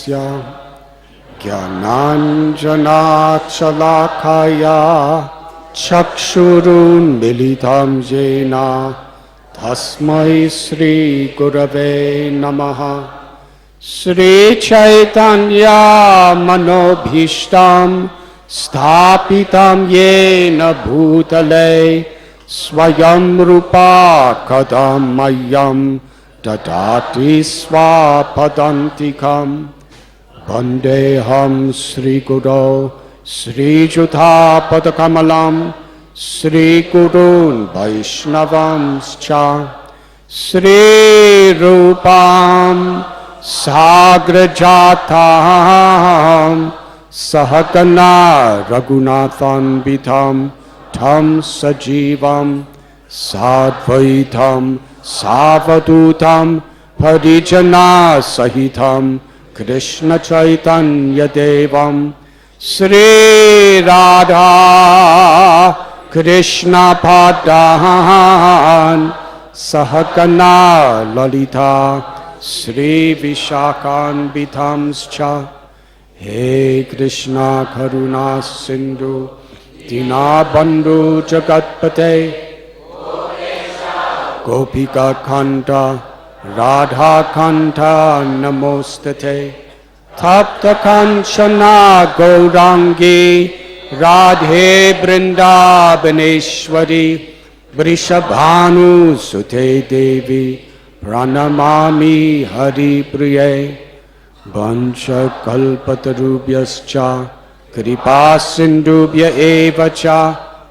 ज्ञानाञ्जनाशलाकया चक्षुरुन्मीलितं येन तस्मै श्रीगुरवे नमः। श्रीचैतन्य मनोभीष्टं स्थापितं येन भूतले स्वयं रूपा कदा मह्यं ददाति स्वापदान्तिकम्। वन्देऽहं श्रीगुरो श्रीयुतापदकमलं श्रीगुरून् वैष्णवांश्च श्रीरूपां साग्रजातां सहगना रघुनाथान्वितं तं सजीवं साद्वैतं सावधूतं परिजनसहितं कृष्ण चैतन्य देवं श्री राधा कृष्ण पादान सहगना ललिता श्री विशाखान्वितांश्च। हे कृष्ण करुणा सिंधु दीनबन्धु जगत्पते गोपिका कान्त राधा कान्त नमोस्तुते। तप्त कांचना गौरांगी राधे वृंदावनेश्वरी वृषभानुसुते देवी प्रणमामि हरिप्रिये। वंशकल्पतरुभ्यश्च कृपा सिन्धुभ्य एव च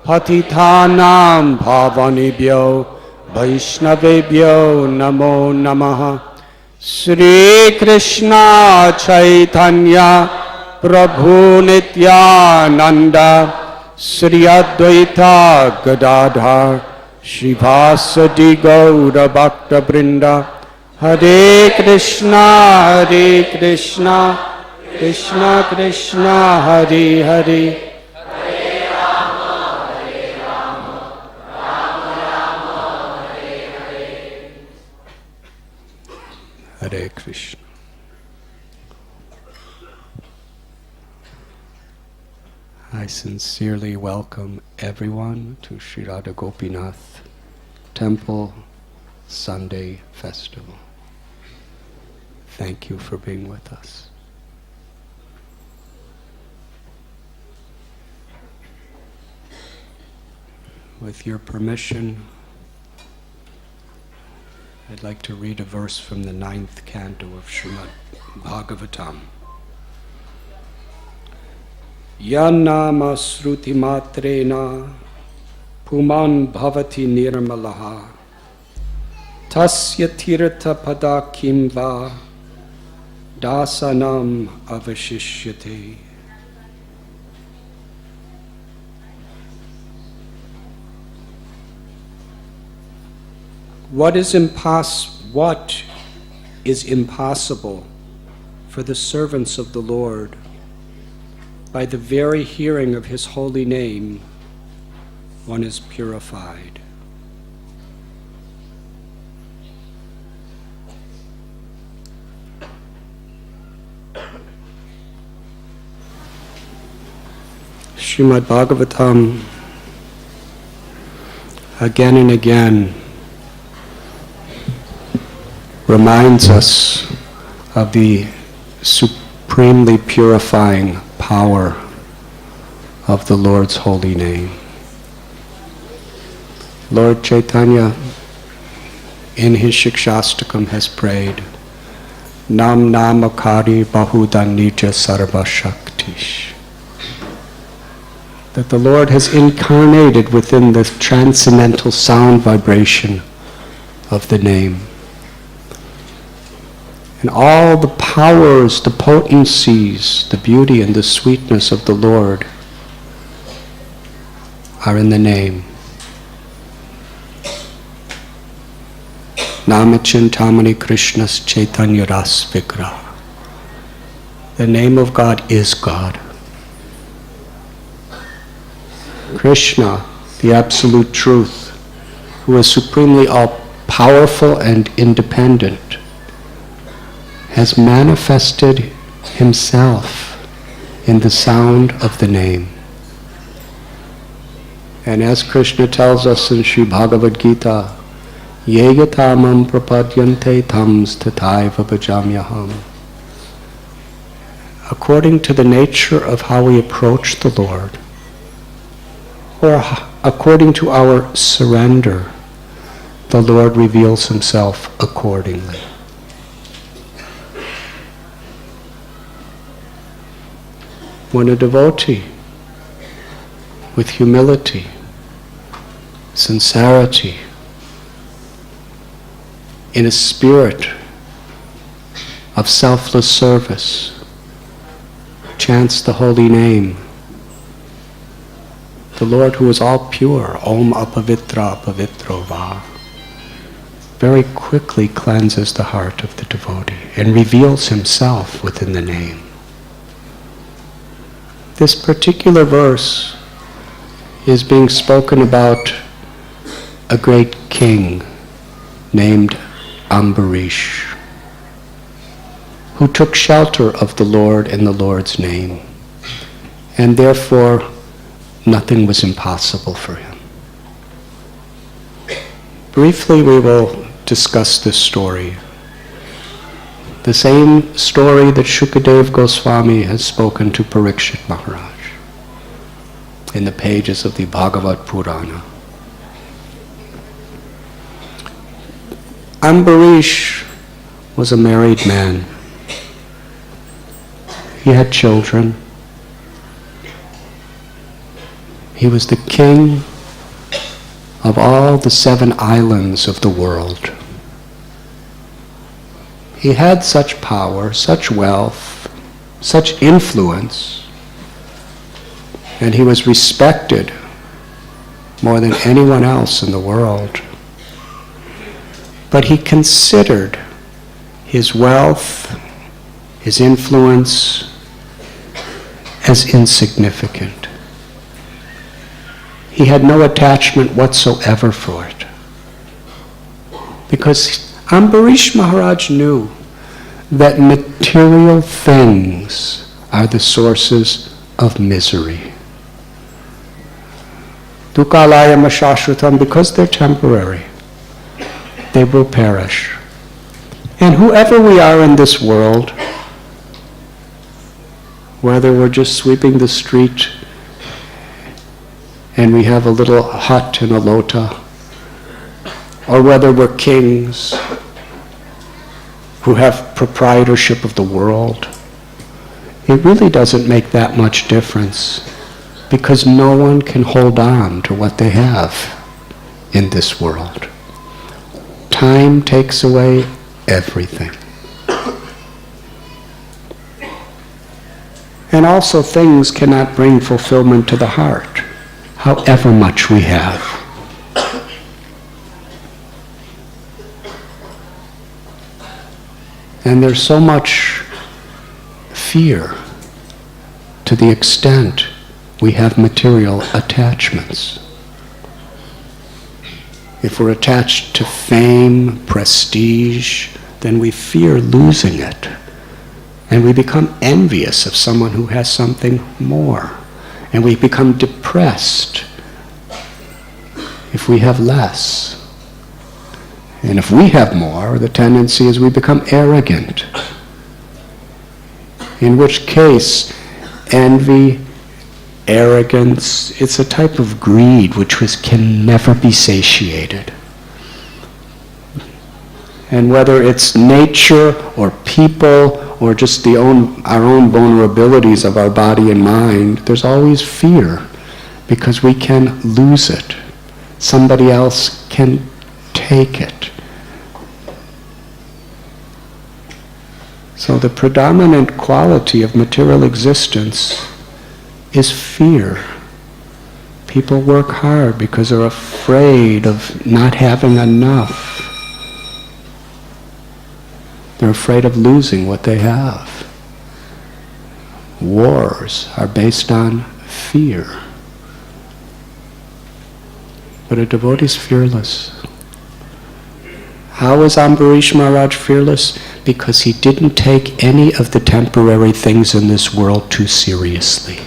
पतितानां पावनेभ्यो वैष्णवेभ्यो नमो नमः। श्री कृष्ण चैतन्य प्रभु नित्यानंद श्री अद्वैत गदाधर श्रीवासदि गौर भक्त वृंद। हरे Krishna Krishna Krishna Hare Hare Hare Krishna. I sincerely welcome everyone to Sri Radha Gopinath Temple Sunday Festival. Thank you for being with us. With your permission, I'd like to read a verse from the 9th canto of Srimad Bhagavatam. Yanama sruti matrena puman bhavati nirmalaha tasya tirtha pada kimva dasanam avashishyate. What is impossible for the servants of the Lord, by the very hearing of His holy name, one is purified. Srimad Bhagavatam, again and again, reminds us of the supremely purifying power of the Lord's holy name. Lord Chaitanya, in his Shikshastakam, has prayed, Nam Namakari Bahudanija Sarva Shaktish. That the Lord has incarnated within the transcendental sound vibration of the name. And all the powers, the potencies, the beauty and the sweetness of the Lord are in the name. Namachintamani Krishna's Chaitanya Ras Vigraha. The name of God is God. Krishna, the absolute truth, who is supremely all-powerful and independent, has manifested himself in the sound of the name. And as Krishna tells us in Sri Bhagavad Gita, Yegatamam prapadyante tams tataiva bhajamyaham. According to the nature of how we approach the Lord, or according to our surrender, the Lord reveals himself accordingly. When a devotee, with humility, sincerity, in a spirit of selfless service, chants the holy name, the Lord who is all pure, Om Apavitra Pavitro Va, very quickly cleanses the heart of the devotee and reveals himself within the name. This particular verse is being spoken about a great king named Ambarish, who took shelter of the Lord in the Lord's name, and therefore nothing was impossible for him. Briefly, we will discuss this story. The same story that Shukadev Goswami has spoken to Parikshit Maharaj in the pages of the Bhagavad Purana. Ambarish was a married man. He had children. He was the king of all the 7 islands of the world. He had such power, such wealth, such influence, and he was respected more than anyone else in the world. But he considered his wealth, his influence, as insignificant. He had no attachment whatsoever for it. Because Ambarish Maharaj knew that material things are the sources of misery. Dukkalaya mashashrutam, because they're temporary, they will perish. And whoever we are in this world, whether we're just sweeping the street and we have a little hut and a lota, or whether we're kings who have proprietorship of the world, it really doesn't make that much difference, because no one can hold on to what they have in this world. Time takes away everything. And also things cannot bring fulfillment to the heart, however much we have. And there's so much fear to the extent we have material attachments. If we're attached to fame, prestige, then we fear losing it. And we become envious of someone who has something more. And we become depressed if we have less. And if we have more, the tendency is we become arrogant. In which case, envy, arrogance, it's a type of greed which can never be satiated. And whether it's nature or people or just our own vulnerabilities of our body and mind, there's always fear because we can lose it. Somebody else can take it. So the predominant quality of material existence is fear. People work hard because they're afraid of not having enough. They're afraid of losing what they have. Wars are based on fear. But a devotee is fearless. How is Ambarish Maharaj fearless? because he didn't take any of the temporary things in this world too seriously.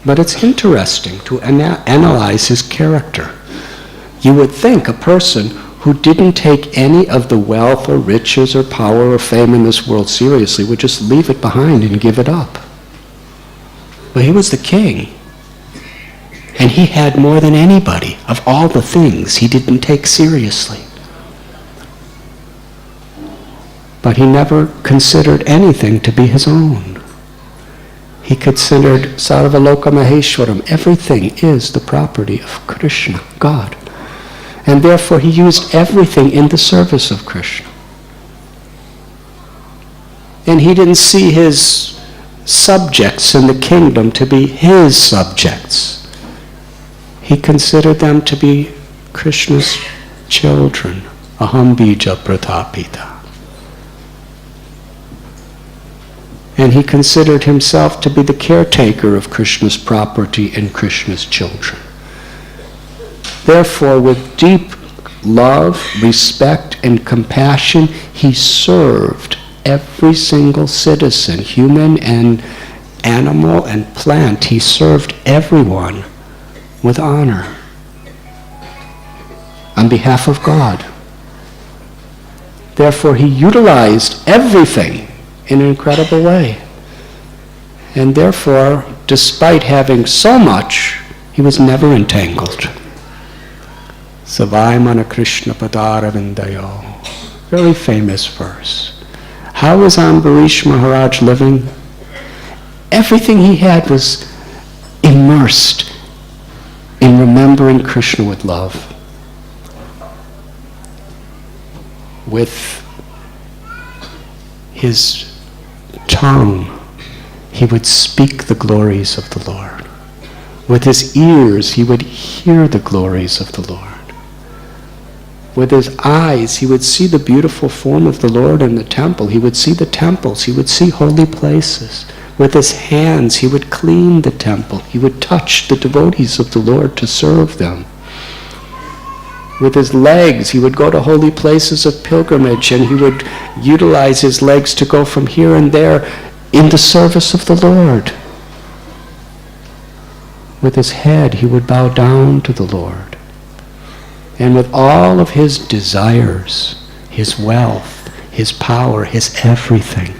But it's interesting to analyze his character. You would think a person who didn't take any of the wealth or riches or power or fame in this world seriously would just leave it behind and give it up. But he was the king. And he had more than anybody of all the things he didn't take seriously. But he never considered anything to be his own. He considered Sarvaloka Maheshwaram. Everything is the property of Krishna, God. And therefore he used everything in the service of Krishna. And he didn't see his subjects in the kingdom to be his subjects. He considered them to be Krishna's children. Aham bija pratapita. And he considered himself to be the caretaker of Krishna's property and Krishna's children. Therefore, with deep love, respect, and compassion, he served every single citizen, human and animal and plant. He served everyone with honor on behalf of God. Therefore, he utilized everything in an incredible way. And therefore, despite having so much, he was never entangled. Savaimana Krishna Padara Vindayo. Very famous verse. How was Ambarish Maharaj living? Everything he had was immersed in remembering Krishna with love. With his tongue, he would speak the glories of the Lord. With his ears, he would hear the glories of the Lord. With his eyes, he would see the beautiful form of the Lord in the temple. He would see the temples. He would see holy places. With his hands, he would clean the temple. He would touch the devotees of the Lord to serve them. With his legs, he would go to holy places of pilgrimage, and he would utilize his legs to go from here and there in the service of the Lord. With his head, he would bow down to the Lord. And with all of his desires, his wealth, his power, his everything,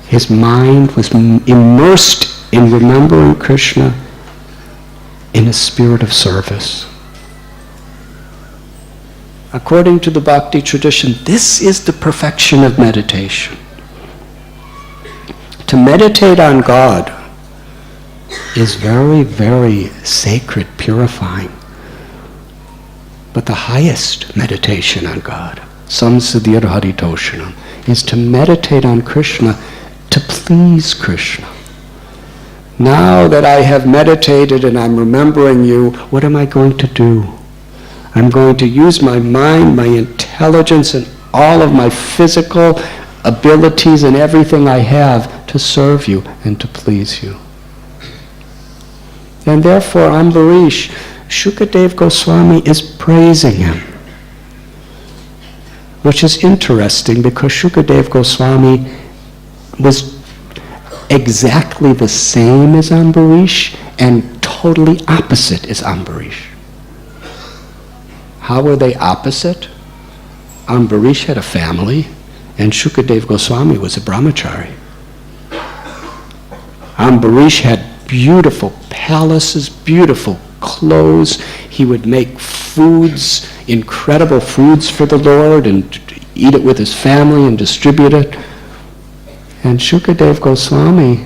his mind was immersed in remembering Krishna in a spirit of service. According to the Bhakti tradition, this is the perfection of meditation. To meditate on God is very, very sacred, purifying. But the highest meditation on God, samsadhir haritoshanam, is to meditate on Krishna to please Krishna. Now that I have meditated and I'm remembering you, what am I going to do? I'm going to use my mind, my intelligence, and all of my physical abilities and everything I have to serve you and to please you. And therefore, Ambarish, Shukadev Goswami is praising him. Which is interesting because Shukadev Goswami was exactly the same as Ambarish and totally opposite as Ambarish. How were they opposite? Ambarish had a family and Shukadev Goswami was a brahmachari. Ambarish had beautiful palaces, beautiful clothes. He would make foods, incredible foods for the Lord and eat it with his family and distribute it. And Shukadev Goswami,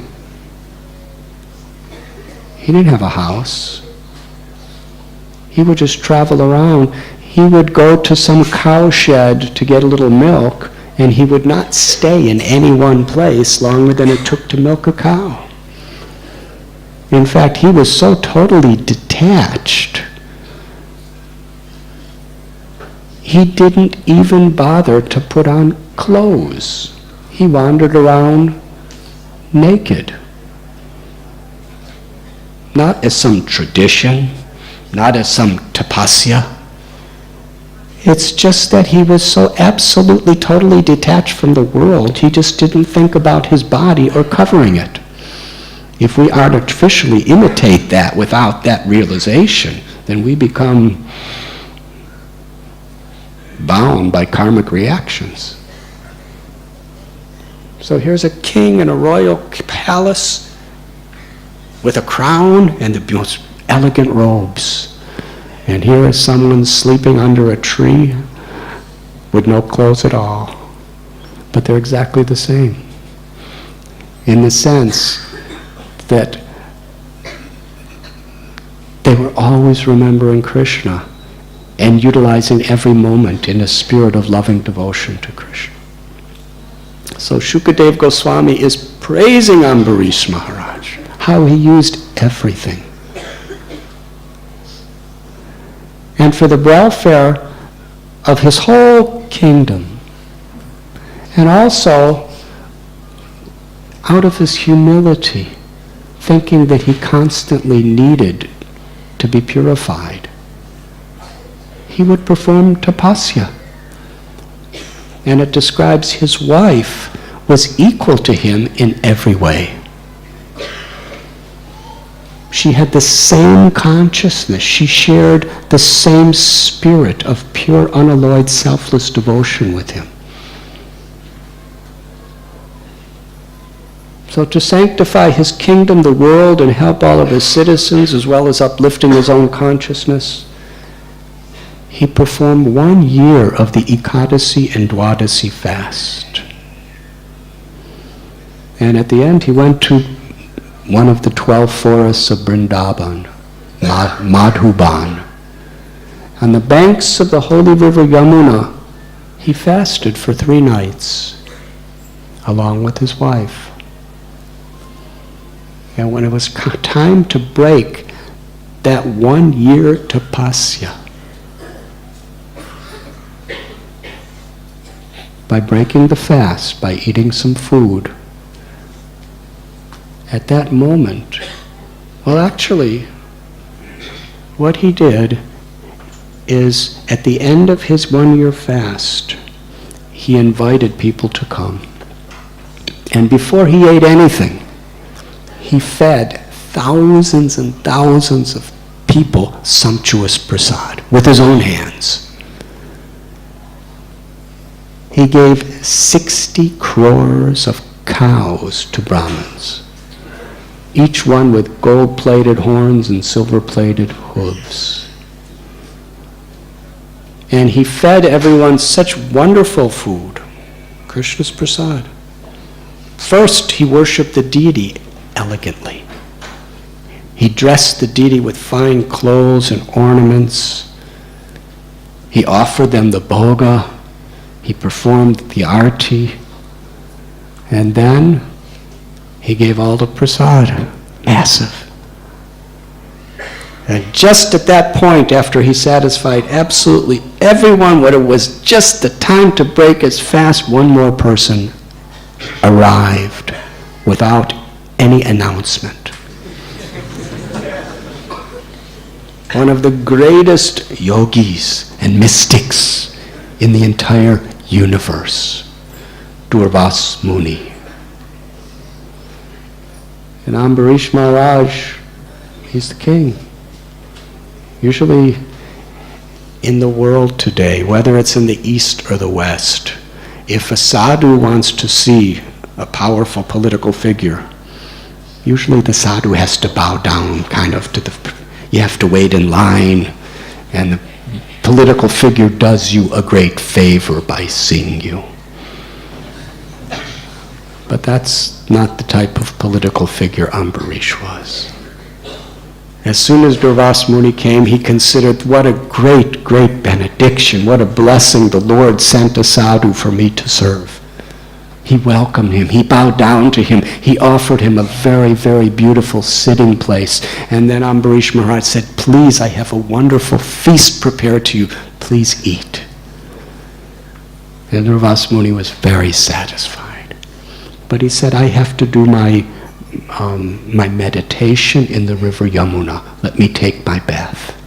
he didn't have a house. He would just travel around. He would go to some cow shed to get a little milk, and he would not stay in any one place longer than it took to milk a cow. In fact, he was so totally detached, he didn't even bother to put on clothes. He wandered around naked. Not as some tradition, not as some tapasya. It's just that he was so absolutely, totally detached from the world, he just didn't think about his body or covering it. If we artificially imitate that without that realization, then we become bound by karmic reactions. So here's a king in a royal palace with a crown and the most elegant robes. And here is someone sleeping under a tree with no clothes at all. But they're exactly the same, in the sense that they were always remembering Krishna and utilizing every moment in a spirit of loving devotion to Krishna. So Shukadev Goswami is praising Ambarish Maharaj, how he used everything. And for the welfare of his whole kingdom. And also, out of his humility, thinking that he constantly needed to be purified, he would perform tapasya. And it describes his wife was equal to him in every way. She had the same consciousness. She shared the same spirit of pure, unalloyed, selfless devotion with him. So to sanctify his kingdom, the world, and help all of his citizens, as well as uplifting his own consciousness, he performed 1 year of the Ekadasi and Dwadasi fast. And at the end, he went to one of the 12 forests of Vrindavan, Madhuban. On the banks of the holy river Yamuna, he fasted for 3 nights, along with his wife. And when it was time to break that 1 year tapasya, by breaking the fast, by eating some food, at that moment, well, actually, what he did is, at the end of his 1 year fast, he invited people to come. And before he ate anything, he fed thousands and thousands of people sumptuous prasad with his own hands. He gave 60 crores of cows to Brahmins, each one with gold-plated horns and silver-plated hooves. And he fed everyone such wonderful food, Krishna's prasad. First, he worshipped the deity elegantly. He dressed the deity with fine clothes and ornaments. He offered them the bhoga. He performed the arati. And then he gave all the prasad, massive. And just at that point, after he satisfied absolutely everyone, when it was just the time to break his fast, one more person arrived without any announcement. One of the greatest yogis and mystics in the entire universe, Durvas Muni. And Ambarish Maharaj, he's the king. Usually in the world today, whether it's in the East or the West, if a sadhu wants to see a powerful political figure, usually the sadhu has to bow down kind of to you have to wait in line, and the political figure does you a great favor by seeing you. But that's not the type of political figure Ambarish was. As soon as Durvas Muni came, he considered, what a great, great benediction, what a blessing the Lord sent a sadhu for me to serve. He welcomed him, he bowed down to him, he offered him a very, very beautiful sitting place. And then Ambarish Maharaj said, please, I have a wonderful feast prepared to you, please eat. And Durvas Muni was very satisfied. But he said, I have to do my meditation in the river Yamuna. Let me take my bath.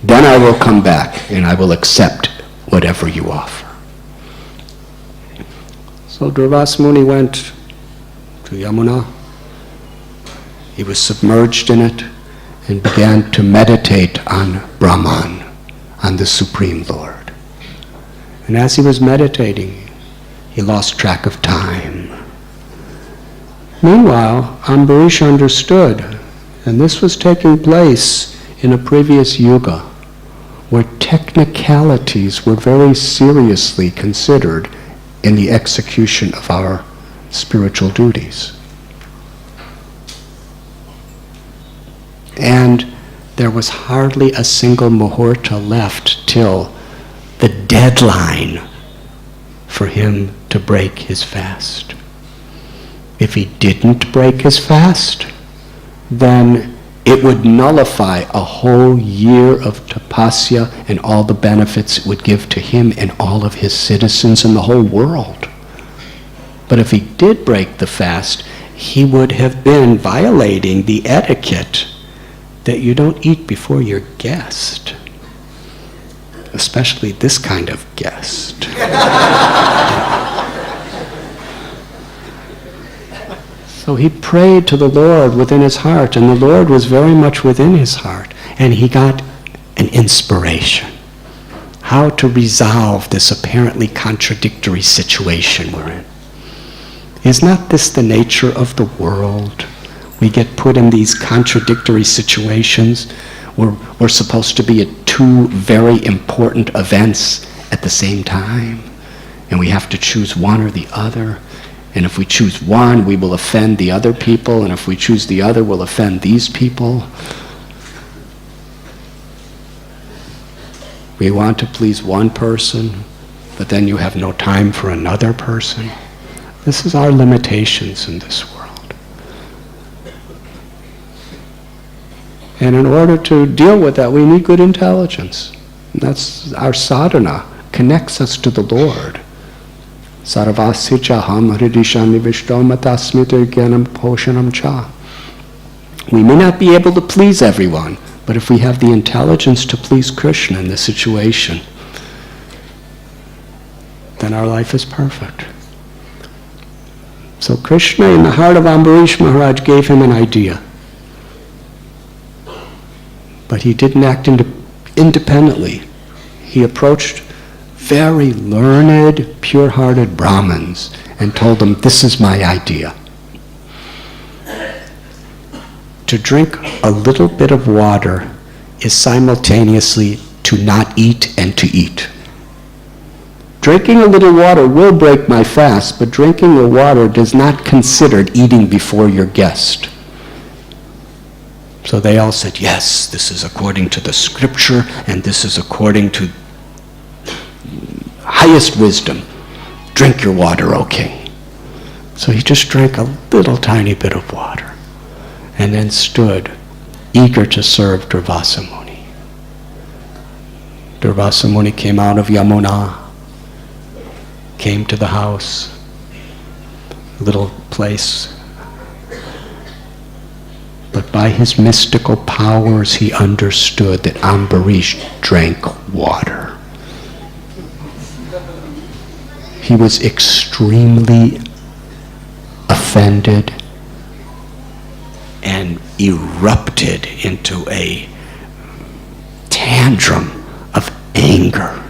Then I will come back and I will accept whatever you offer. So Durvasa Muni went to Yamuna. He was submerged in it and began to meditate on Brahman, on the Supreme Lord. And as he was meditating, he lost track of time. Meanwhile, Ambarish understood, and this was taking place in a previous yuga, where technicalities were very seriously considered in the execution of our spiritual duties. And there was hardly a single muhurta left till the deadline for him to break his fast. If he didn't break his fast, then it would nullify a whole year of tapasya and all the benefits it would give to him and all of his citizens in the whole world. But if he did break the fast, he would have been violating the etiquette that you don't eat before your guest, especially this kind of guest. So he prayed to the Lord within his heart, and the Lord was very much within his heart, and he got an inspiration. How to resolve this apparently contradictory situation we're in. Is not this the nature of the world? We get put in these contradictory situations where we're supposed to be at two very important events at the same time, and we have to choose one or the other. And if we choose one, we will offend the other people, and if we choose the other, we'll offend these people. We want to please one person, but then you have no time for another person. This is our limitations in this world. And in order to deal with that, we need good intelligence. And that's our sadhana, connects us to the Lord. Sarvasichaham hridishani vishtomatasmita gyanam poshanam cha. We may not be able to please everyone, but if we have the intelligence to please Krishna in the situation, then our life is perfect. So Krishna, in the heart of Ambarish Maharaj, gave him an idea. But he didn't act independently. He approached very learned, pure-hearted Brahmins and told them, this is my idea. To drink a little bit of water is simultaneously to not eat and to eat. Drinking a little water will break my fast, but drinking the water does not consider eating before your guest. So they all said, yes, this is according to the scripture, and this is according to highest wisdom. Drink your water, O king. So he just drank a little tiny bit of water, and then stood eager to serve Durvasa Muni. Durvasa Muni came out of Yamuna, came to the house, a little place. But by his mystical powers, he understood that Ambarish drank water. He was extremely offended and erupted into a tantrum of anger.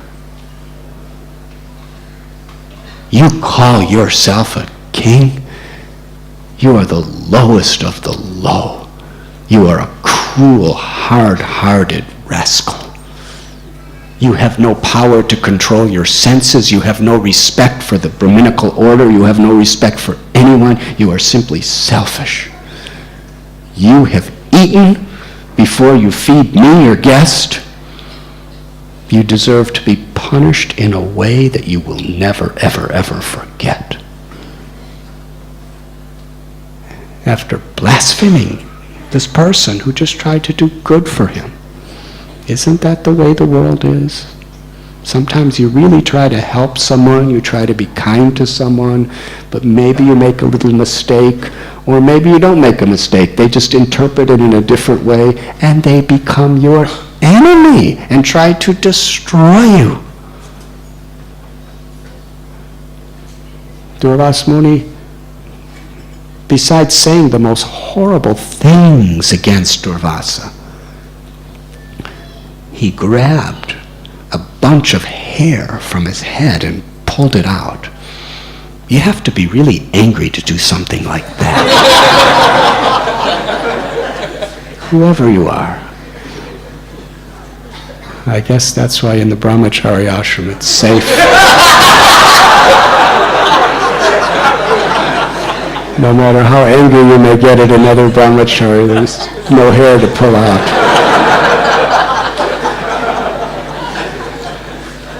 You call yourself a king? You are the lowest of the low. You are a cruel, hard-hearted rascal. You have no power to control your senses. You have no respect for the Brahminical order. You have no respect for anyone. You are simply selfish. You have eaten before you feed me, your guest. You deserve to be punished in a way that you will never, ever, ever forget. After blaspheming this person who just tried to do good for him. Isn't that the way the world is? Sometimes you really try to help someone, you try to be kind to someone, but maybe you make a little mistake, or maybe you don't make a mistake. They just interpret it in a different way, and they become your enemy and tried to destroy you. Durvasa Muni, besides saying the most horrible things against Durvasa, he grabbed a bunch of hair from his head and pulled it out. You have to be really angry to do something like that. Whoever you are. I guess that's why in the brahmachari ashram it's safe. No matter how angry you may get at another brahmachari, there's no hair to pull out.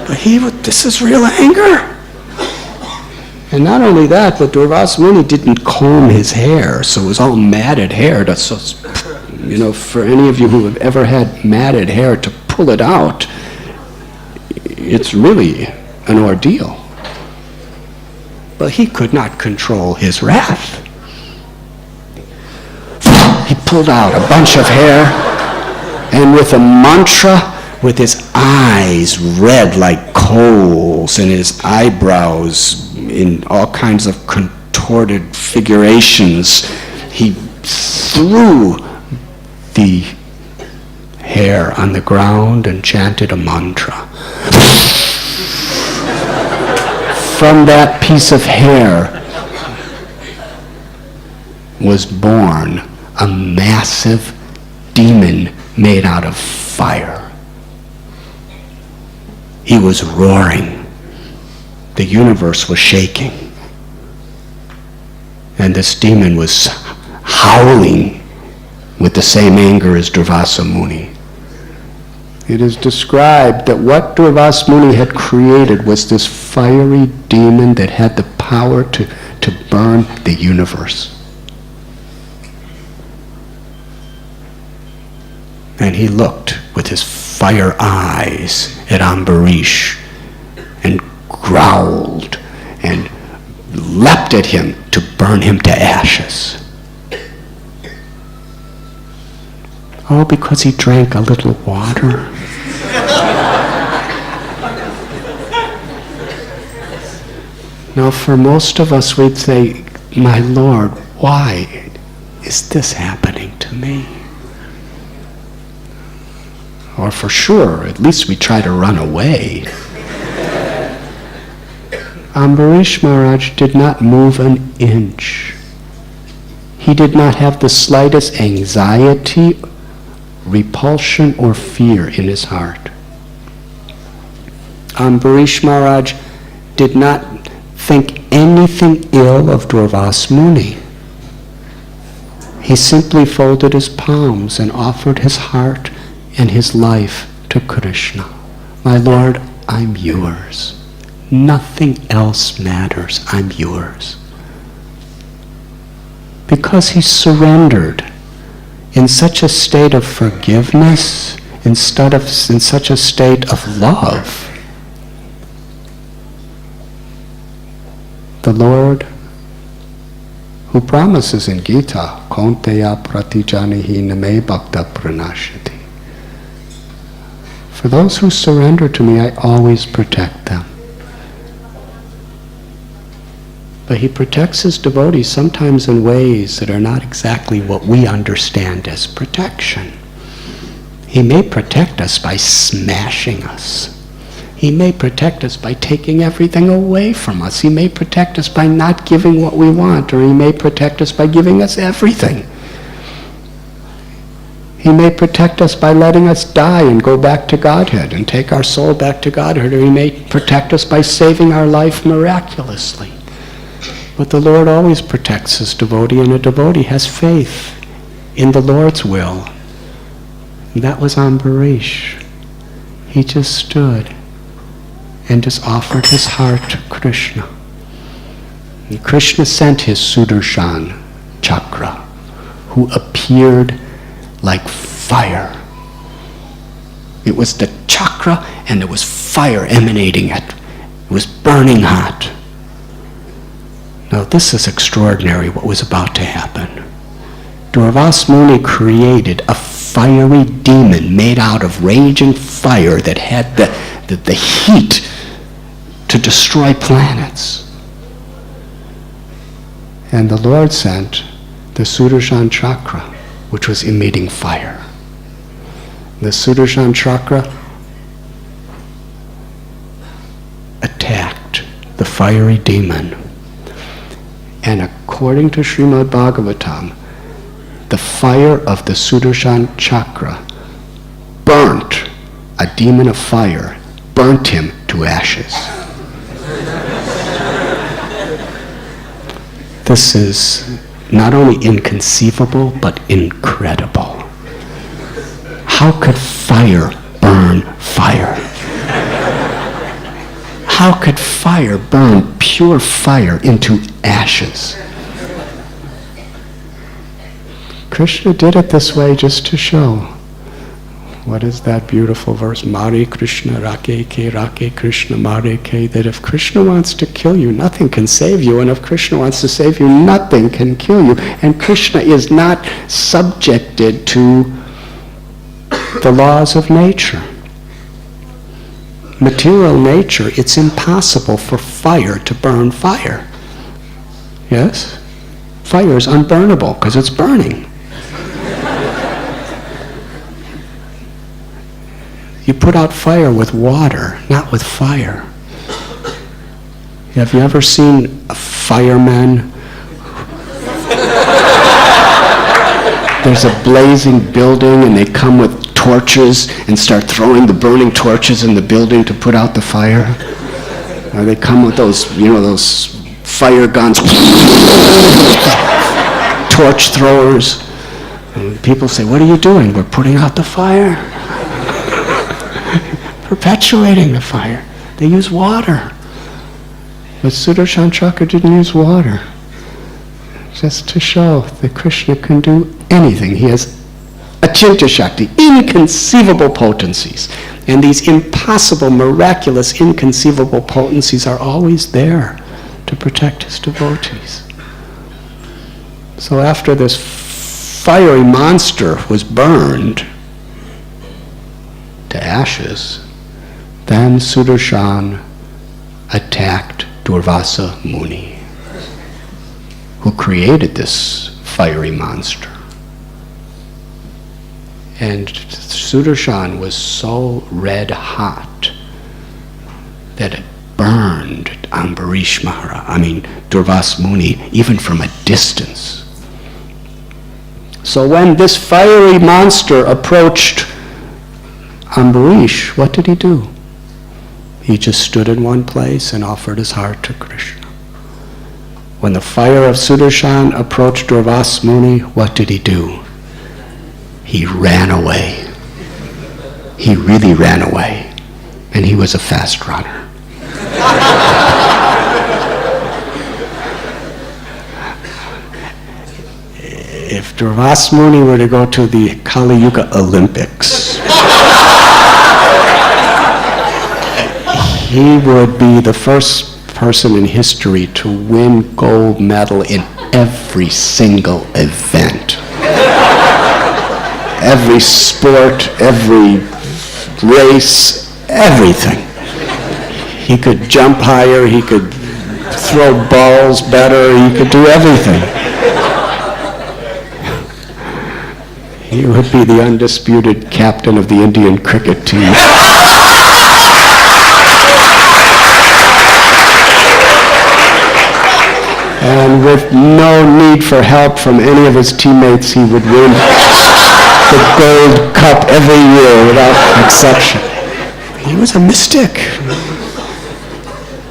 But this is real anger. And not only that, but Durvasa Muni didn't comb his hair, so it was all matted hair. For any of you who have ever had matted hair, to pull it out, it's really an ordeal. But he could not control his wrath. He pulled out a bunch of hair, and with a mantra, with his eyes red like coals and his eyebrows in all kinds of contorted figurations, he threw the hair on the ground and chanted a mantra. From that piece of hair was born a massive demon made out of fire. He was roaring. The universe was shaking. And this demon was howling with the same anger as Durvasa Muni. It is described that what Durvasa Muni had created was this fiery demon that had the power to burn the universe. And he looked with his fire eyes at Ambarish and growled and leapt at him to burn him to ashes. Oh, because he drank a little water. Now, for most of us, we'd say, my Lord, why is this happening to me? Or for sure, at least we try to run away. Ambarish Maharaj did not move an inch. He did not have the slightest anxiety, repulsion, or fear in his heart. Ambarish Maharaj did not think anything ill of Durvasa Muni. He simply folded his palms and offered his heart and his life to Krishna. My Lord, I'm yours. Nothing else matters. I'm yours. Because he surrendered in such a state of forgiveness, in such a state of love, the Lord, who promises in Gita, Kaunteya pratijanihi name bhakta pranashati. For those who surrender to me, I always protect them. But he protects his devotees sometimes in ways that are not exactly what we understand as protection. He may protect us by smashing us. He may protect us by taking everything away from us. He may protect us by not giving what we want, or he may protect us by giving us everything. He may protect us by letting us die and go back to Godhead and take our soul back to Godhead, or he may protect us by saving our life miraculously. But the Lord always protects his devotee, and a devotee has faith in the Lord's will. And that was Ambarish. He just stood and just offered his heart to Krishna. And Krishna sent his Sudarshan chakra, who appeared like fire. It was the chakra, and there was fire emanating it. It was burning hot. Now this is extraordinary, what was about to happen. Durvasa Muni created a fiery demon made out of raging fire that had the heat to destroy planets. And the Lord sent the Sudarshan Chakra, which was emitting fire. The Sudarshan Chakra attacked the fiery demon. And according to Srimad Bhagavatam, the fire of the Sudarshan Chakra burnt a demon of fire, burnt him to ashes. This is not only inconceivable, but incredible. How could fire burn fire? How could fire burn pure fire into ashes? Krishna did it this way just to show. What is that beautiful verse? Mare Krishna Rake Krishna Mare Ke. That if Krishna wants to kill you, nothing can save you. And if Krishna wants to save you, nothing can kill you. And Krishna is not subjected to the laws of nature. Material nature, it's impossible for fire to burn fire. Yes? Fire is unburnable because it's burning. You put out fire with water, not with fire. Have you ever seen a fireman? There's a blazing building and they come with torches and start throwing the burning torches in the building to put out the fire. Or they come with those, those fire guns, torch throwers. And people say, what are you doing? We're putting out the fire. Perpetuating the fire. They use water. But Sudarshan Chakra didn't use water. Just to show that Krishna can do anything. He has Achintya Shakti, inconceivable potencies. And these impossible, miraculous, inconceivable potencies are always there to protect his devotees. So after this fiery monster was burned to ashes, then Sudarshan attacked Durvasa Muni, who created this fiery monster. And Sudarshan was so red hot that it burned Ambarish Maharaj, Durvasa Muni, even from a distance. So when this fiery monster approached Ambarish, what did he do? He just stood in one place and offered his heart to Krishna. When the fire of Sudarshan approached Durvasa Muni, what did he do? He ran away. He really ran away. And he was a fast runner. If Durvasa Muni were to go to the Kali Yuga Olympics, he would be the first person in history to win gold medal in every single event. Every sport, every race, everything. He could jump higher, he could throw balls better, he could do everything. He would be the undisputed captain of the Indian cricket team. And with no need for help from any of his teammates, he would win the gold cup every year without exception. He was a mystic.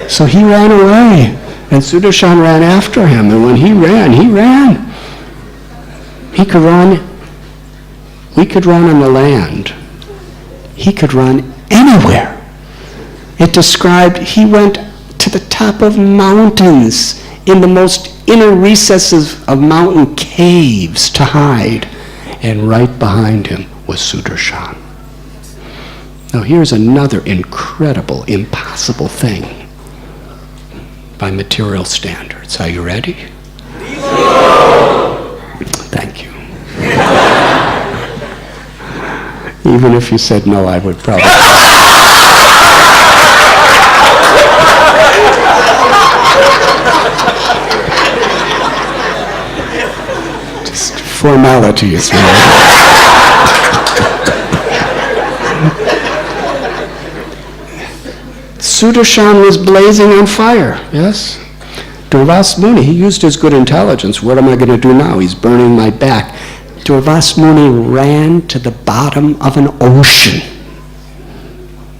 So he ran away, and Sudarshan ran after him. And when he ran. He could run. We could run on the land. He could run anywhere. It described he went to the top of mountains, in the most inner recesses of mountain caves to hide. And right behind him was Sudarshan. Now here's another incredible, impossible thing by material standards. Are you ready? Thank you. Even if you said no, I would probably. Just formalities, Sudarshan was blazing on fire, yes? Durvas Muni, he used his good intelligence. What am I going to do now? He's burning my back. Durvas Muni ran to the bottom of an ocean.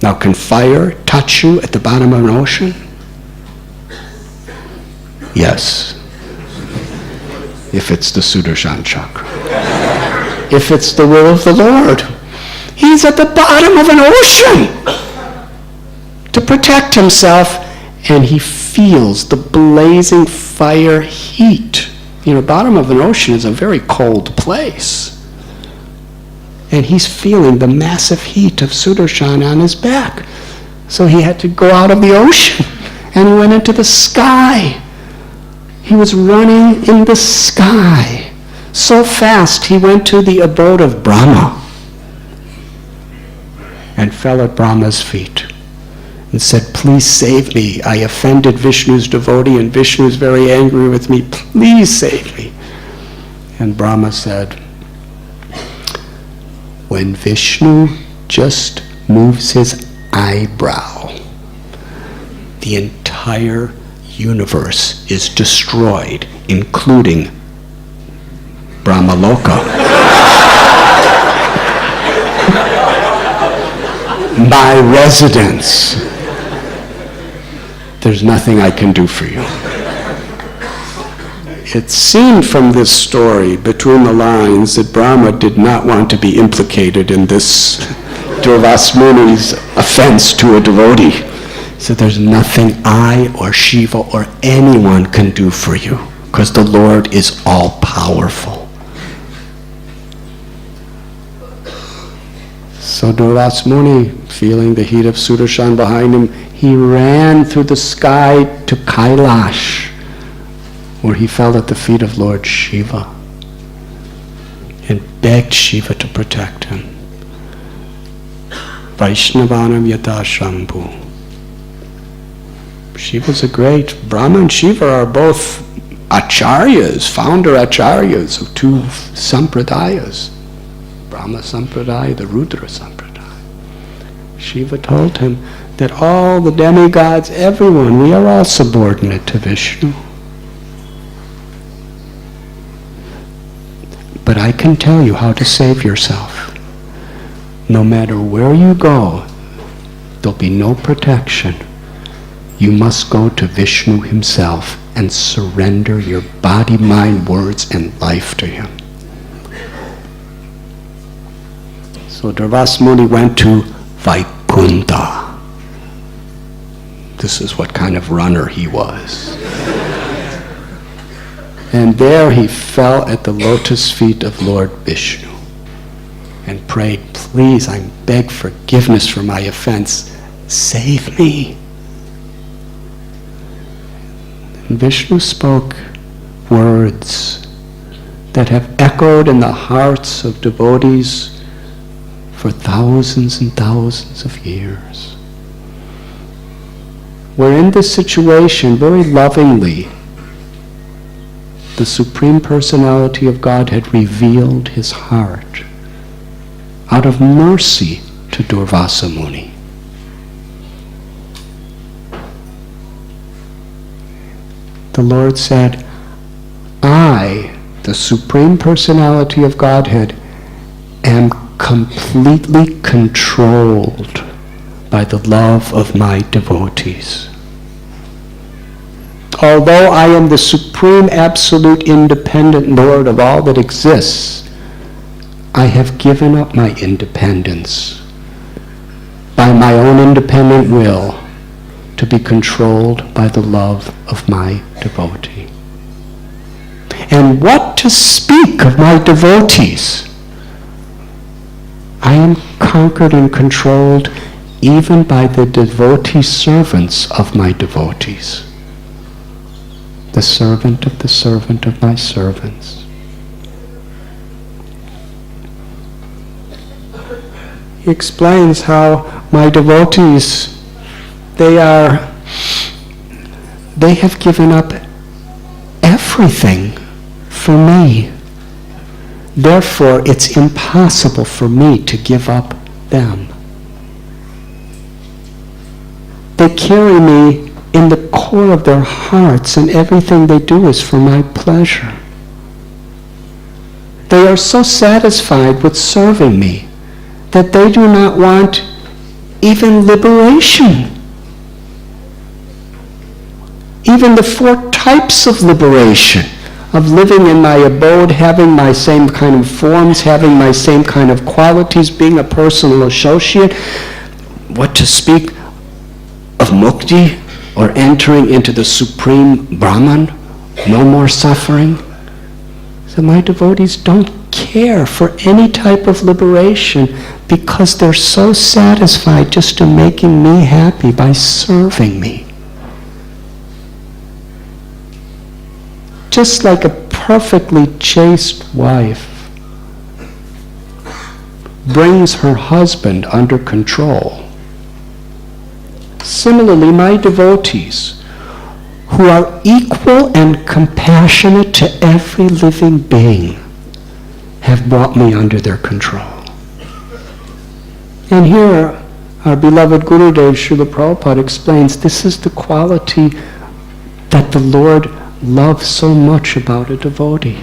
Now, can fire touch you at the bottom of an ocean? Yes. If it's the Sudarshan chakra. If it's the will of the Lord. He's at the bottom of an ocean to protect himself, and he feels the blazing fire heat. You know, bottom of an ocean is a very cold place. And he's feeling the massive heat of Sudarshan on his back. So he had to go out of the ocean, and he went into the sky. He was running in the sky. So fast, he went to the abode of Brahma and fell at Brahma's feet and said, please save me. I offended Vishnu's devotee, and Vishnu's very angry with me. Please save me. And Brahma said, when Vishnu just moves his eyebrow, the entire universe is destroyed, including Brahmaloka. My residence. There's nothing I can do for you. It seemed from this story, between the lines, that Brahma did not want to be implicated in this Durvas Muni's offense to a devotee. So there's nothing I or Shiva or anyone can do for you, because the Lord is all-powerful. So Durvas Muni, feeling the heat of Sudarshan behind him, he ran through the sky to Kailash, where he fell at the feet of Lord Shiva and begged Shiva to protect him. Vaishnavanam yata Shambhu. Shiva's a great, Brahma and Shiva are both acharyas, founder acharyas of two sampradayas. Brahma Sampradaya, the Rudra Sampradaya. Shiva told him that all the demigods, everyone, we are all subordinate to Vishnu. But I can tell you how to save yourself. No matter where you go, there'll be no protection. You must go to Vishnu himself and surrender your body, mind, words, and life to him. So Durvas Muni went to Vaikunta. This is what kind of runner he was. And there he fell at the lotus feet of Lord Vishnu and prayed, please, I beg forgiveness for my offense. Save me. And Vishnu spoke words that have echoed in the hearts of devotees for thousands and thousands of years. Where in this situation, very lovingly, the Supreme Personality of Godhead revealed his heart out of mercy to Durvasa Muni. The Lord said, I, the Supreme Personality of Godhead, am completely controlled by the love of my devotees. Although I am the supreme, absolute, independent Lord of all that exists, I have given up my independence by my own independent will to be controlled by the love of my devotee. And what to speak of my devotees? I am conquered and controlled even by the devotee servants of my devotees. The servant of my servants. he explains how my devotees, they have given up everything for me. Therefore, it's impossible for me to give up them. They carry me in the core of their hearts, and everything they do is for my pleasure. They are so satisfied with serving me that they do not want even liberation. Even the 4 types of liberation, of living in my abode, having my same kind of forms, having my same kind of qualities, being a personal associate, what to speak of mukti, or entering into the supreme Brahman, no more suffering. So my devotees don't care for any type of liberation because they're so satisfied just in making me happy by serving me. Just like a perfectly chaste wife brings her husband under control, similarly, my devotees, who are equal and compassionate to every living being, have brought me under their control. And here, our beloved Gurudev Srila Prabhupada explains this is the quality that the Lord loves so much about a devotee.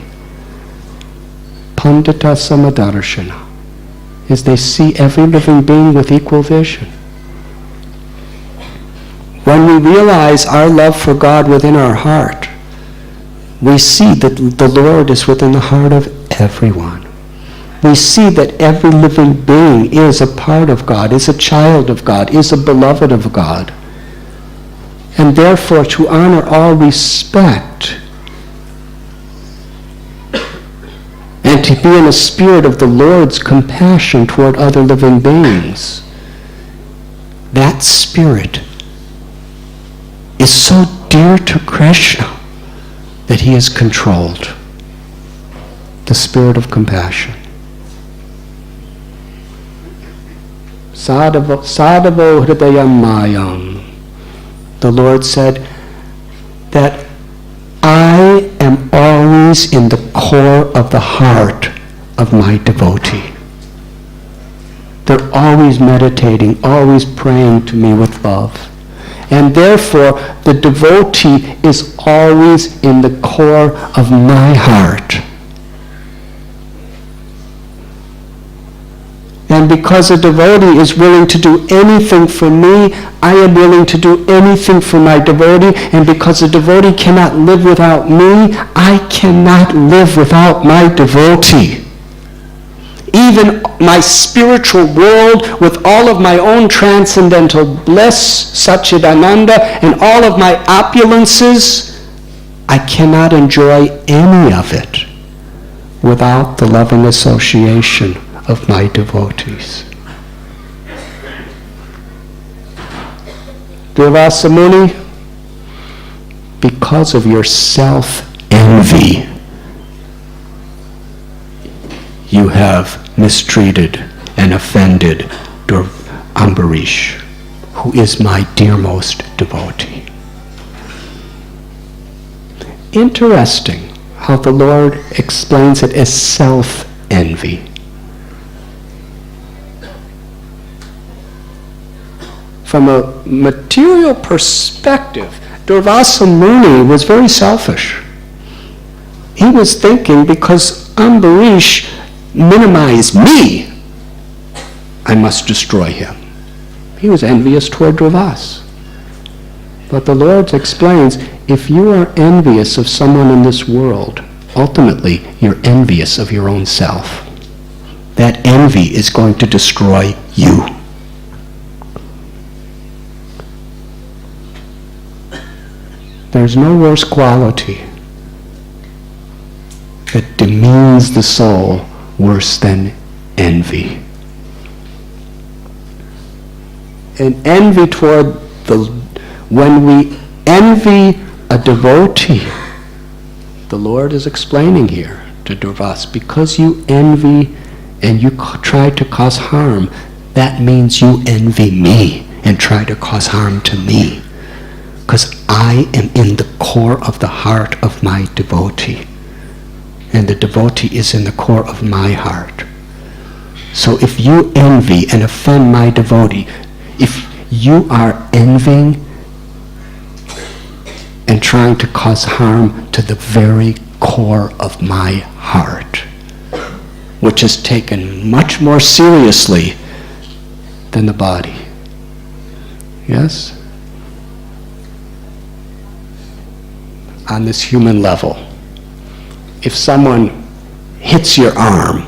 Pandita Samadarshana, is they see every living being with equal vision. When we realize our love for God within our heart, we see that the Lord is within the heart of everyone. We see that every living being is a part of God, is a child of God, is a beloved of God. And therefore, to honor all respect and to be in a spirit of the Lord's compassion toward other living beings, that spirit is so dear to Krishna that he is controlled. The spirit of compassion. Sadhavo hridayam mayam. The Lord said that I am always in the core of the heart of my devotee. They're always meditating, always praying to me with love. And therefore, the devotee is always in the core of my heart. And because a devotee is willing to do anything for me, I am willing to do anything for my devotee. And because a devotee cannot live without me, I cannot live without my devotee. Even my spiritual world with all of my own transcendental bliss, Satchidananda, and all of my opulences, I cannot enjoy any of it without the loving association of my devotees. Durvasa Muni, because of your self-envy, you have mistreated and offended Ambarish, who is my dearmost devotee. Interesting how the Lord explains it as self-envy. From a material perspective, Durvasa Muni was very selfish. He was thinking, because Ambarish minimized me, I must destroy him. He was envious toward Durvasa. But the Lord explains, if you are envious of someone in this world, ultimately you're envious of your own self. That envy is going to destroy you. There's no worse quality that demeans the soul worse than envy. And envy toward when we envy a devotee, the Lord is explaining here to Durvasa, because you envy and you try to cause harm, that means you envy me and try to cause harm to me. Because I am in the core of the heart of my devotee. And the devotee is in the core of my heart. So if you envy and offend my devotee, if you are envying and trying to cause harm to the very core of my heart, which is taken much more seriously than the body. Yes? On this human level, if someone hits your arm,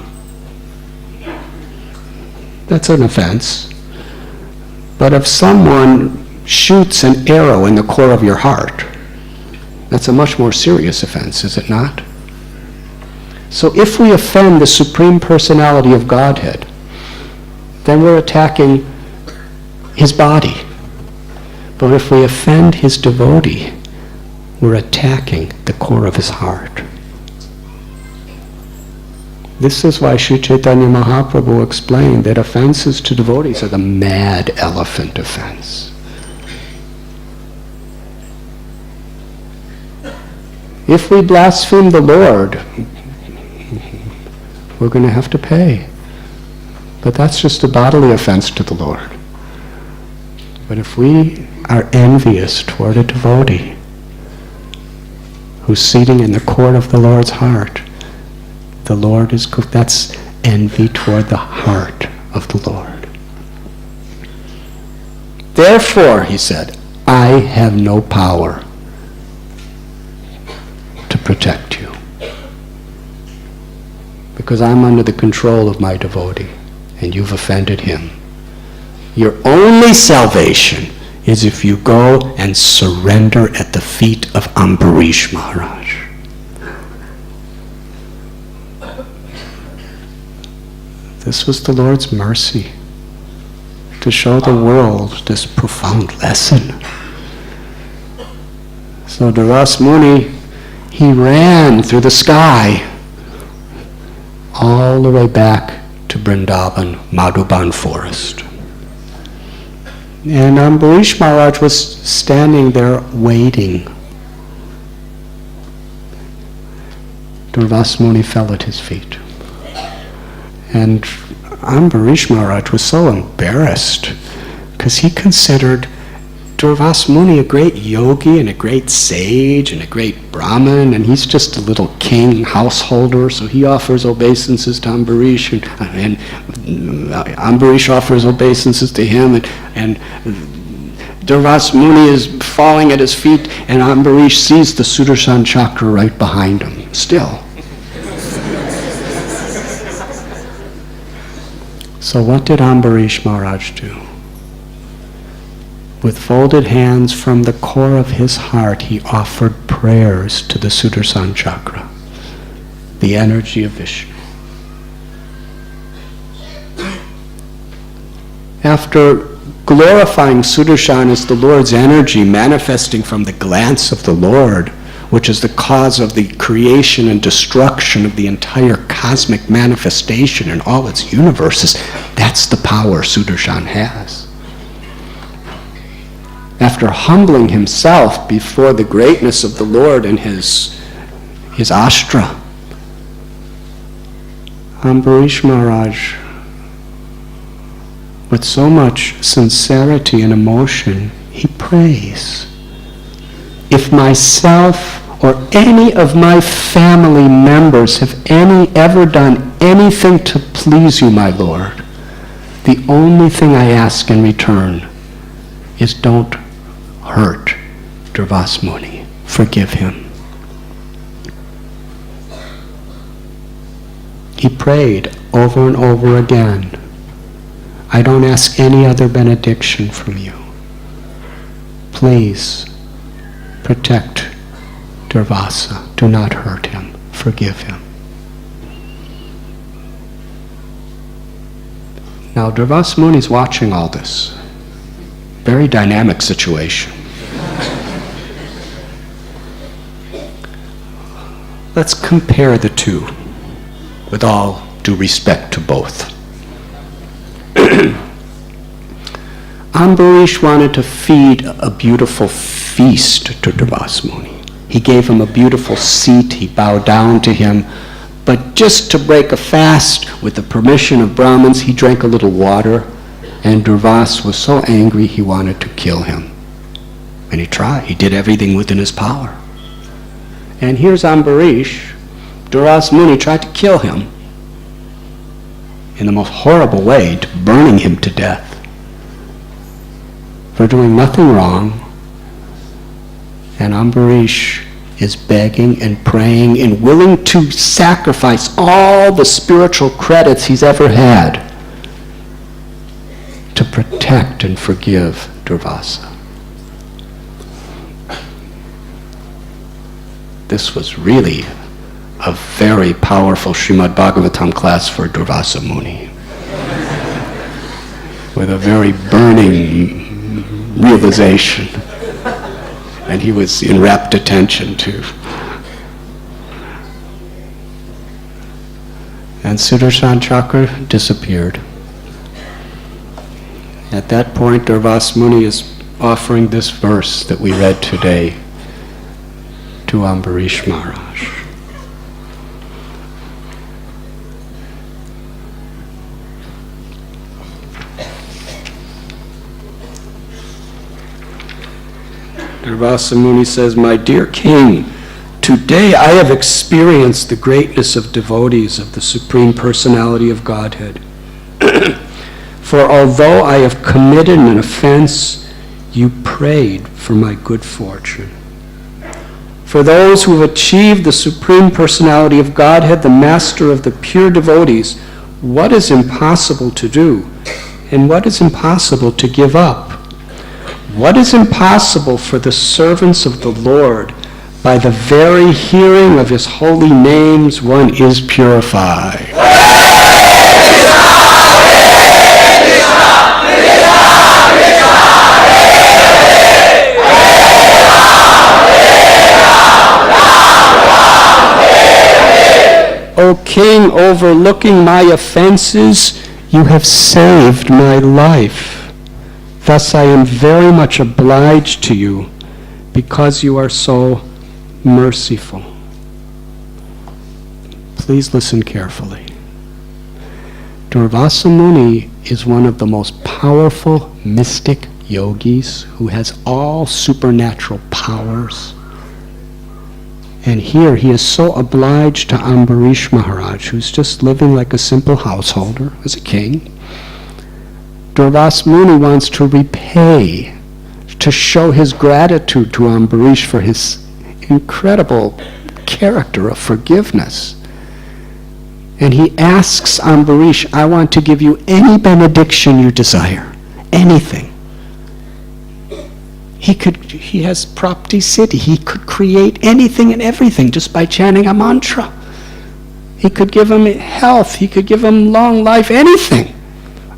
that's an offense. But if someone shoots an arrow in the core of your heart, that's a much more serious offense, is it not? So if we offend the Supreme Personality of Godhead, then we're attacking his body. But if we offend his devotee, we're attacking the core of his heart. This is why Sri Chaitanya Mahaprabhu explained that offenses to devotees are the mad elephant offense. If we blaspheme the Lord, we're going to have to pay. But that's just a bodily offense to the Lord. But if we are envious toward a devotee who's seating in the court of the Lord's heart, the Lord is good. That's envy toward the heart of the Lord. Therefore, he said, I have no power to protect you, because I'm under the control of my devotee, and you've offended him. Your only salvation is if you go and surrender at the feet of Ambarish Maharaj. This was the Lord's mercy, to show the world this profound lesson. So Duras Muni, he ran through the sky all the way back to Vrindavan, Madhuban forest. And Ambarish Maharaj was standing there waiting. Duras Muni fell at his feet. And Ambarish Maharaj was so embarrassed because he considered Duras Muni a great yogi and a great sage and a great Brahmin, and he's just a little king householder, so he offers obeisances to Ambarish, and Ambarish offers obeisances to him, and Duras Muni is falling at his feet, and Ambarish sees the Sudarshan chakra right behind him, still. So what did Ambarish Maharaj do? With folded hands from the core of his heart, he offered prayers to the Sudarshan chakra, the energy of Vishnu. After glorifying Sudarshan as the Lord's energy manifesting from the glance of the Lord, which is the cause of the creation and destruction of the entire cosmic manifestation in all its universes, that's the power Sudarshan has. After humbling himself before the greatness of the Lord and his ashtra, Ambarish Maharaj, with so much sincerity and emotion, he prays. If myself or any of my family members have ever done anything to please you, my Lord, the only thing I ask in return is don't hurt Duras Muni. Forgive him. He prayed over and over again, I don't ask any other benediction from you. Please protect Durvasa. Do not hurt him. Forgive him. Now Durvasa Muni is watching all this. Very dynamic situation. Let's compare the two, with all due respect to both. Ambarish wanted to feed a beautiful feast to Durvasa Muni. He gave him a beautiful seat, he bowed down to him, but just to break a fast, with the permission of Brahmins, he drank a little water, and Durvasa was so angry he wanted to kill him. And he tried, he did everything within his power. And here's Ambarish, Durvasa Muni tried to kill him in the most horrible way, burning him to death for doing nothing wrong. And Ambarish is begging and praying and willing to sacrifice all the spiritual credits he's ever had to protect and forgive Durvasa. This was really a very powerful Srimad Bhagavatam class for Durvasa Muni, with a very burning realization, and he was in rapt attention too. And Sudarshan Chakra disappeared. At that point, Durvasa Muni is offering this verse that we read today to Ambarish Maharaj. Durvasa Muni says, "My dear king, today I have experienced the greatness of devotees of the Supreme Personality of Godhead. For although I have committed an offense, you prayed for my good fortune. For those who have achieved the Supreme Personality of Godhead, the Master of the pure devotees, what is impossible to do, and what is impossible to give up? What is impossible for the servants of the Lord? By the very hearing of his holy names, one is purified." O King, overlooking my offenses, you have saved my life. Thus I am very much obliged to you because you are so merciful. Please listen carefully. Durvasa Muni is one of the most powerful mystic yogis who has all supernatural powers. And here he is so obliged to Ambarish Maharaj, who's just living like a simple householder as a king. Durvasa Muni wants to repay, to show his gratitude to Ambarish for his incredible character of forgiveness. And he asks Ambarish, "I want to give you any benediction you desire, anything." He has Prapti Siddhi. He could create anything and everything just by chanting a mantra. He could give him health. He could give him long life, anything.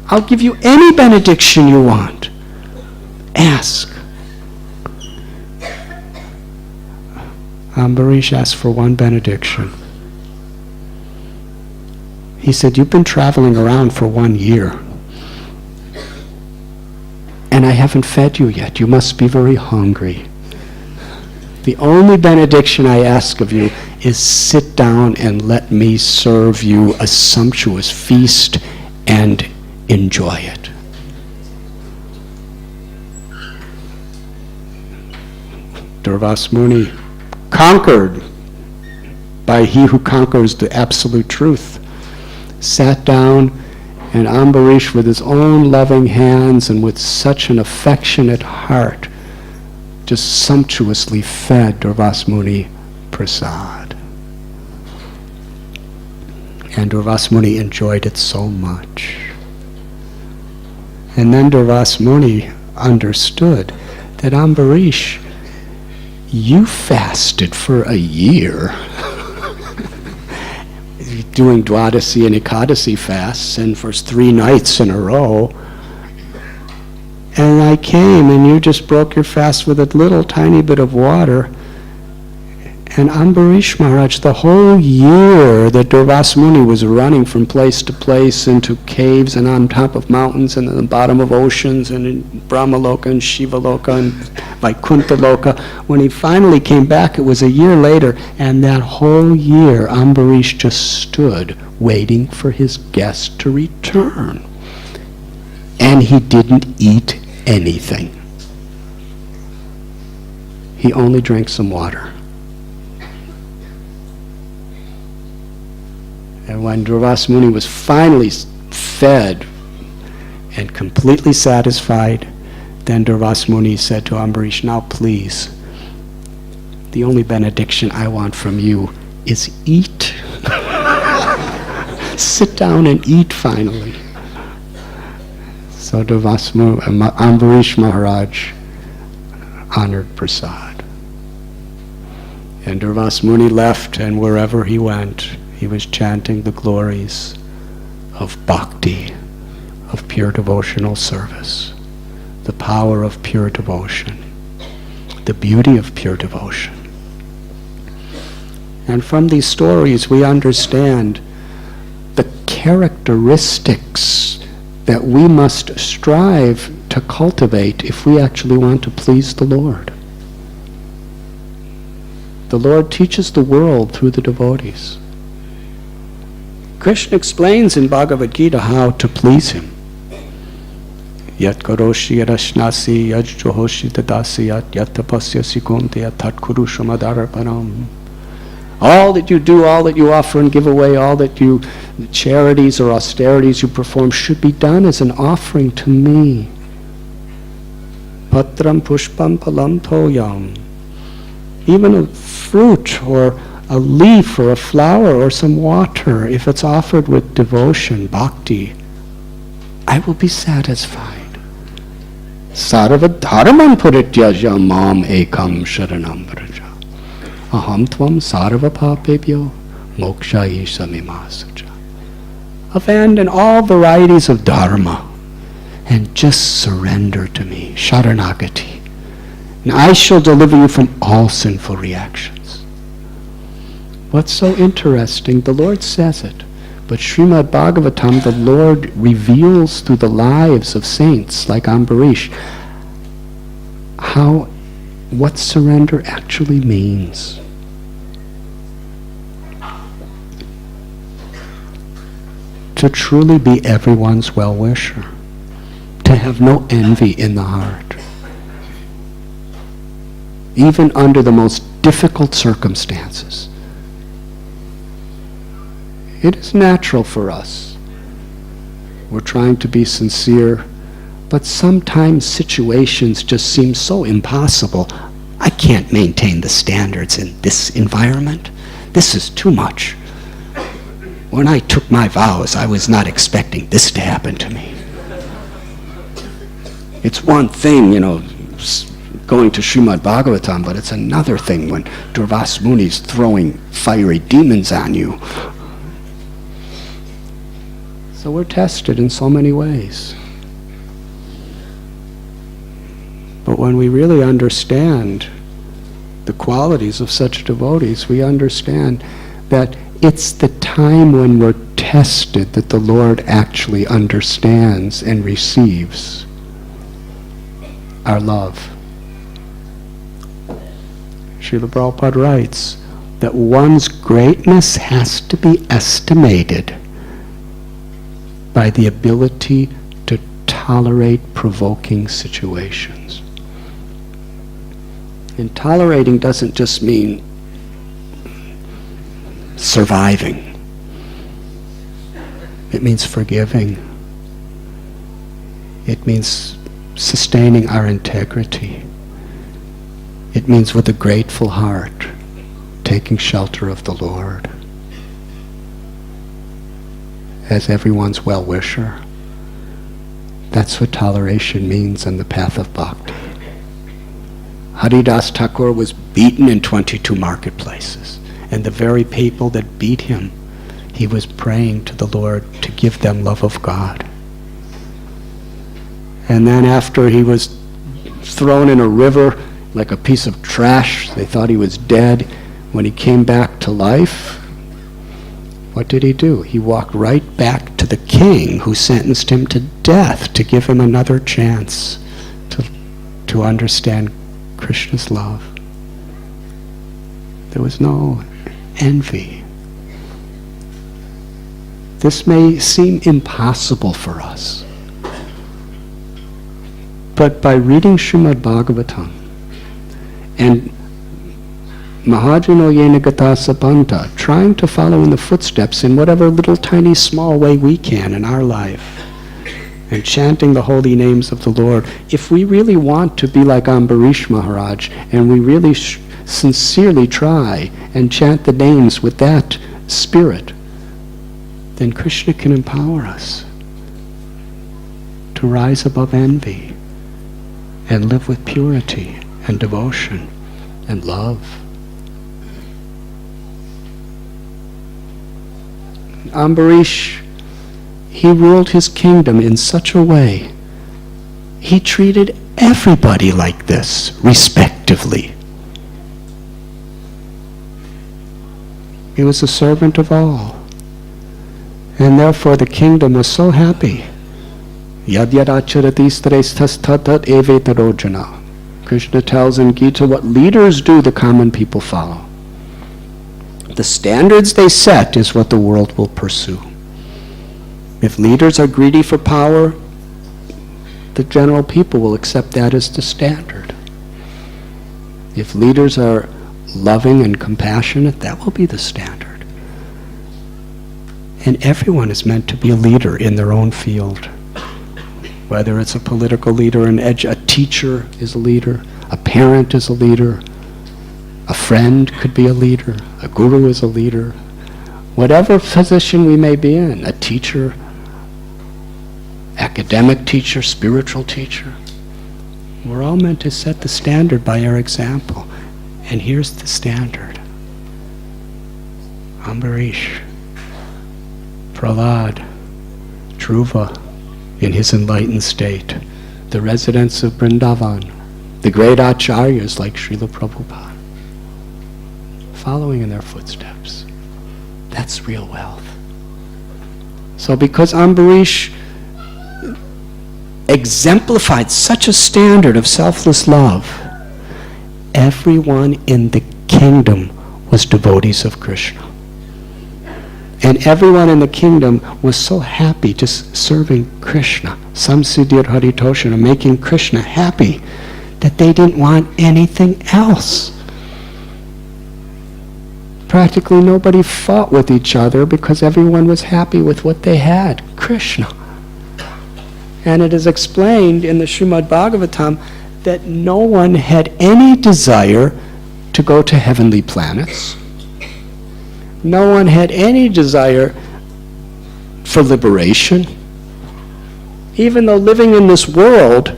I'll give you any benediction you want. Ask. Ambarish asked for one benediction. He said, "You've been traveling around for 1 year, and I haven't fed you yet. You must be very hungry. The only benediction I ask of you is sit down and let me serve you a sumptuous feast and enjoy it." Durvasa Muni, conquered by he who conquers the absolute truth, sat down, and Ambarish, with his own loving hands and with such an affectionate heart, just sumptuously fed Durvasa Muni prasad. And Durvasa Muni enjoyed it so much. And then Durvasa Muni understood that, Ambarish, you fasted for a year. Doing Dwadasi and Ekadasi fasts, and for 3 nights in a row. And I came, and you just broke your fast with a little tiny bit of water. And Ambarish Maharaj, the whole year that Durvasa Muni was running from place to place into caves and on top of mountains and in the bottom of oceans and in Brahmaloka and Shivaloka and Vaikuntha Loka, when he finally came back, it was a year later, and that whole year Ambarish just stood waiting for his guest to return. And he didn't eat anything. He only drank some water. And when Durvasa Muni was finally fed and completely satisfied, then Durvasa Muni said to Ambarish, now please, the only benediction I want from you is eat. Sit down and eat finally. So Ambarish Maharaj honored prasad. And Durvasa Muni left, and wherever he went, he was chanting the glories of bhakti, of pure devotional service, the power of pure devotion, the beauty of pure devotion. And from these stories we understand the characteristics that we must strive to cultivate if we actually want to please the Lord. The Lord teaches the world through the devotees. Krishna explains in Bhagavad Gita how to please him. Yat karoshi yarashnasi yaj johoshi tadasi yat tapasyasi kunti tat kurusham adarapanam. All that you do, all that you offer and give away, all that you charities or austerities you perform should be done as an offering to me. Patram pushpam palam toyam. Even a fruit or a leaf or a flower or some water, if it's offered with devotion, bhakti, I will be satisfied. Sarva dharman purityaja mam ekam sharanam vraja. Aham tvam sarva papebhyo mokshayi samimasaja. Abandon all varieties of dharma and just surrender to me, sharanagati. And I shall deliver you from all sinful reactions. What's so interesting, the Lord says it, but Srimad Bhagavatam, the Lord reveals through the lives of saints like Ambarish what surrender actually means. To truly be everyone's well-wisher, to have no envy in the heart, even under the most difficult circumstances. It is natural for us. We're trying to be sincere, but sometimes situations just seem so impossible. I can't maintain the standards in this environment. This is too much. When I took my vows, I was not expecting this to happen to me. It's one thing, going to Srimad Bhagavatam, but it's another thing when Durvasa Muni's throwing fiery demons on you. So we're tested in so many ways. But when we really understand the qualities of such devotees, we understand that it's the time when we're tested that the Lord actually understands and receives our love. Srila Prabhupada writes that one's greatness has to be estimated by the ability to tolerate provoking situations. And tolerating doesn't just mean surviving. It means forgiving. It means sustaining our integrity. It means with a grateful heart, taking shelter of the Lord as everyone's well-wisher. That's what toleration means in the path of bhakti. Haridas Thakur was beaten in 22 marketplaces, and the very people that beat him, he was praying to the Lord to give them love of God. And then after he was thrown in a river like a piece of trash, they thought he was dead. When he came back to life, what did he do? He walked right back to the king who sentenced him to death to give him another chance to understand Krishna's love. There was no envy. This may seem impossible for us, but by reading Srimad Bhagavatam and Mahajano Yena Gata Sabanta, trying to follow in the footsteps in whatever little tiny small way we can in our life, and chanting the holy names of the Lord, if we really want to be like Ambarish Maharaj, and we really sincerely try and chant the names with that spirit, then Krishna can empower us to rise above envy and live with purity and devotion and love. Ambarish, he ruled his kingdom in such a way. He treated everybody like this, respectively. He was a servant of all. And therefore the kingdom was so happy. Yad yad acharati sthresthas tatat evetarojana. Krishna tells in Gita what leaders do, the common people follow. The standards they set is what the world will pursue. If leaders are greedy for power, the general people will accept that as the standard. If leaders are loving and compassionate, that will be the standard. And everyone is meant to be a leader in their own field. Whether it's a political leader, a teacher is a leader, a parent is a leader, a friend could be a leader, a guru is a leader. Whatever position we may be in, a teacher, academic teacher, spiritual teacher, we're all meant to set the standard by our example. And here's the standard. Ambarish, Prahlad, Dhruva, in his enlightened state, the residents of Vrindavan, the great acharyas like Srila Prabhupada, following in their footsteps. That's real wealth. So because Ambarish exemplified such a standard of selfless love, everyone in the kingdom was devotees of Krishna. And everyone in the kingdom was so happy just serving Krishna, samsiddhir haritoshana, making Krishna happy, that they didn't want anything else. Practically nobody fought with each other because everyone was happy with what they had, Krishna. And it is explained in the Srimad Bhagavatam that no one had any desire to go to heavenly planets. No one had any desire for liberation. Even though living in this world,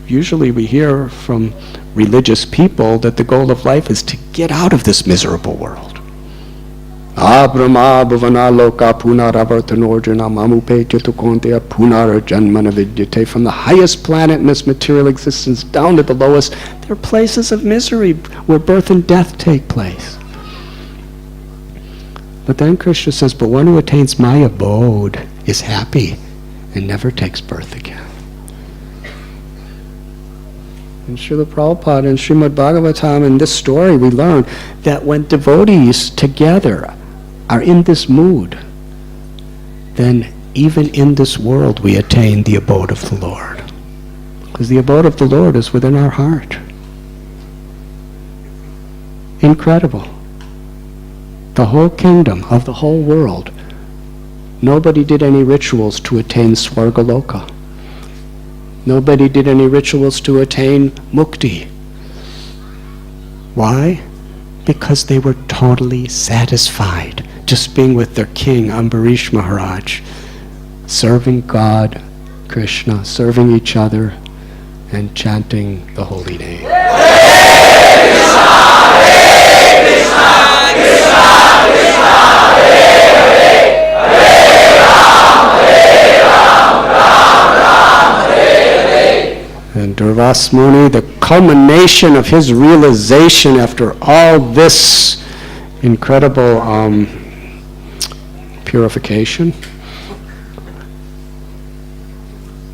usually we hear from religious people that the goal of life is to get out of this miserable world. Abrahma bhavana loka punaravartanorjana mamupe jatukonteya punarajanmana vidyate. From the highest planet in this material existence down to the lowest, there are places of misery where birth and death take place. But then Krishna says, but one who attains my abode is happy and never takes birth again. In Srila Prabhupada and Srimad Bhagavatam, in this story, we learn that when devotees together are in this mood, then even in this world we attain the abode of the Lord. Because the abode of the Lord is within our heart. Incredible. The whole kingdom of the whole world, nobody did any rituals to attain Swargaloka. Nobody did any rituals to attain mukti. Why? Because they were totally satisfied just being with their king, Ambarish Maharaj, serving God, Krishna, serving each other, and chanting the holy name. And Durvasa Das Muni, the culmination of his realization after all this incredible purification,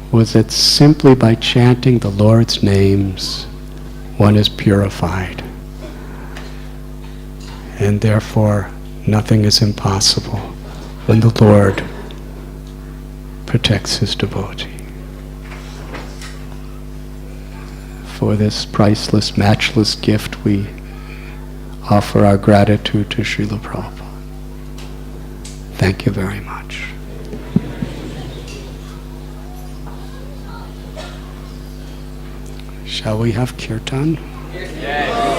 was that simply by chanting the Lord's names, one is purified. And therefore, nothing is impossible when the Lord protects his devotee. For this priceless, matchless gift, we offer our gratitude to Srila Prabhupada. Thank you very much. Shall we have kirtan? Yes.